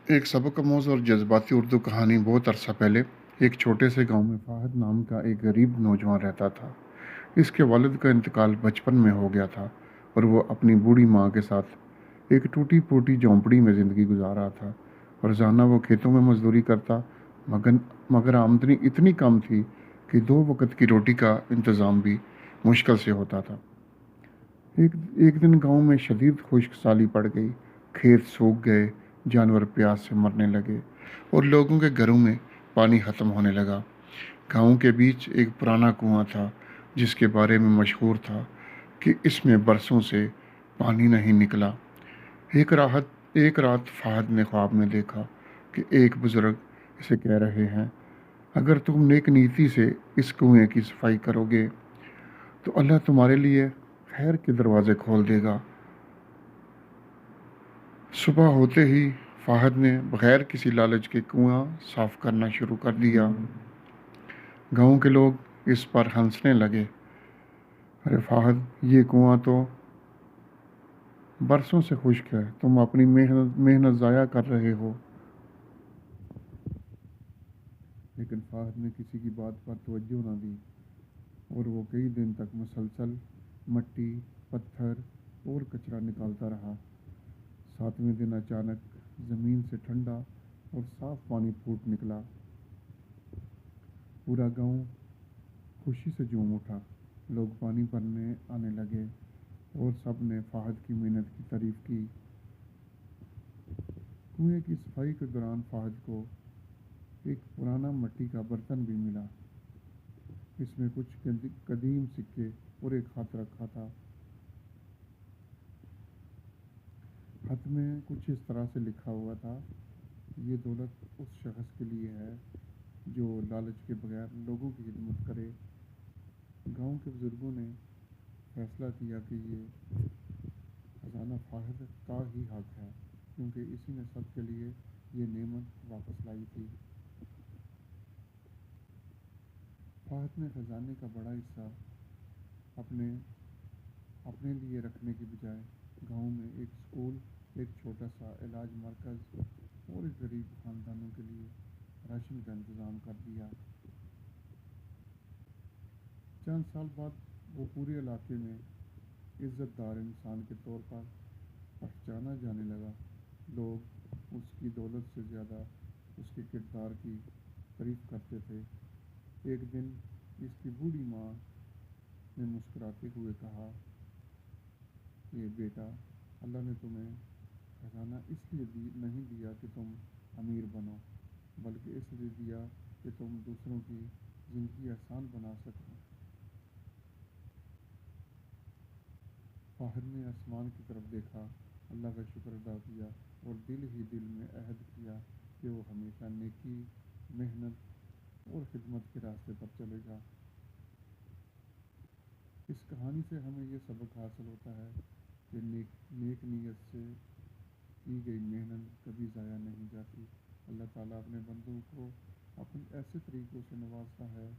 ایک سبق آموز اور جذباتی اردو کہانی۔ بہت عرصہ پہلے ایک چھوٹے سے گاؤں میں فہد نام کا ایک غریب نوجوان رہتا تھا۔ اس کے والد کا انتقال بچپن میں ہو گیا تھا اور وہ اپنی بوڑھی ماں کے ساتھ ایک ٹوٹی پھوٹی جھونپڑی میں زندگی گزار رہا تھا۔ روزانہ وہ کھیتوں میں مزدوری کرتا، مگر آمدنی اتنی کم تھی کہ 2 وقت کی روٹی کا انتظام بھی مشکل سے ہوتا تھا۔ ایک دن گاؤں میں شدید خشک سالی پڑ گئی، کھیت سوکھ گئے، جانور پیاس سے مرنے لگے اور لوگوں کے گھروں میں پانی ختم ہونے لگا۔ گاؤں کے بیچ ایک پرانا کنواں تھا جس کے بارے میں مشہور تھا کہ اس میں برسوں سے پانی نہیں نکلا۔ ایک رات فہد نے خواب میں دیکھا کہ ایک بزرگ اسے کہہ رہے ہیں، اگر تم نیک نیتی سے اس کنویں کی صفائی کرو گے تو اللہ تمہارے لیے خیر کے دروازے کھول دے گا۔ صبح ہوتے ہی فہد نے بغیر کسی لالچ کے کنواں صاف کرنا شروع کر دیا۔ گاؤں کے لوگ اس پر ہنسنے لگے، ارے فہد، یہ کنواں تو برسوں سے خشک ہے، تم اپنی محنت ضائع کر رہے ہو۔ لیکن فہد نے کسی کی بات پر توجہ نہ دی اور وہ کئی دن تک مسلسل مٹی، پتھر اور کچرا نکالتا رہا۔ 7ویں دن اچانک زمین سے ٹھنڈا اور صاف پانی پھوٹ نکلا۔ پورا گاؤں خوشی سے جھوم اٹھا، لوگ پانی بھرنے آنے لگے اور سب نے فہد کی محنت کی تعریف کی۔ کنویں کی صفائی کے دوران فہد کو ایک پرانا مٹی کا برتن بھی ملا۔ اس میں کچھ قدیم سکے اور ایک خط رکھا تھا۔ خط میں کچھ اس طرح سے لکھا ہوا تھا، یہ دولت اس شخص کے لیے ہے جو لالچ کے بغیر لوگوں کی خدمت کرے۔ گاؤں کے بزرگوں نے فیصلہ کیا کہ یہ خزانہ فہد کا ہی حق ہے، کیونکہ اسی نے سب کے لیے یہ نعمت واپس لائی تھی۔ فہد نے خزانے کا بڑا حصہ اپنے لیے رکھنے کی بجائے گاؤں میں ایک اسکول، ایک چھوٹا سا علاج مرکز اور ایک غریب خاندانوں کے لیے راشن کا انتظام کر دیا۔ چند سال بعد وہ پورے علاقے میں عزت دار انسان کے طور پر پہچانا جانے لگا۔ لوگ اس کی دولت سے زیادہ اس کے کردار کی تعریف کرتے تھے۔ ایک دن اس کی بوڑھی ماں نے مسکراتے ہوئے کہا کہ بیٹا، اللہ نے تمہیں خزانہ اس لیے نہیں دیا کہ تم امیر بنو، بلکہ اس لیے دیا کہ تم دوسروں کی زندگی آسان بنا سکو۔ فہد نے آسمان کی طرف دیکھا، اللہ کا شکر ادا کیا اور دل ہی دل میں عہد کیا کہ وہ ہمیشہ نیکی، محنت اور خدمت کے راستے پر چلے گا۔ اس کہانی سے ہمیں یہ سبق حاصل ہوتا ہے کہ نیک نیت سے کی گئی محنت کبھی ضائع نہیں جاتی۔ اللہ تعالیٰ اپنے بندوں کو اپنے ایسے طریقوں سے نوازتا ہے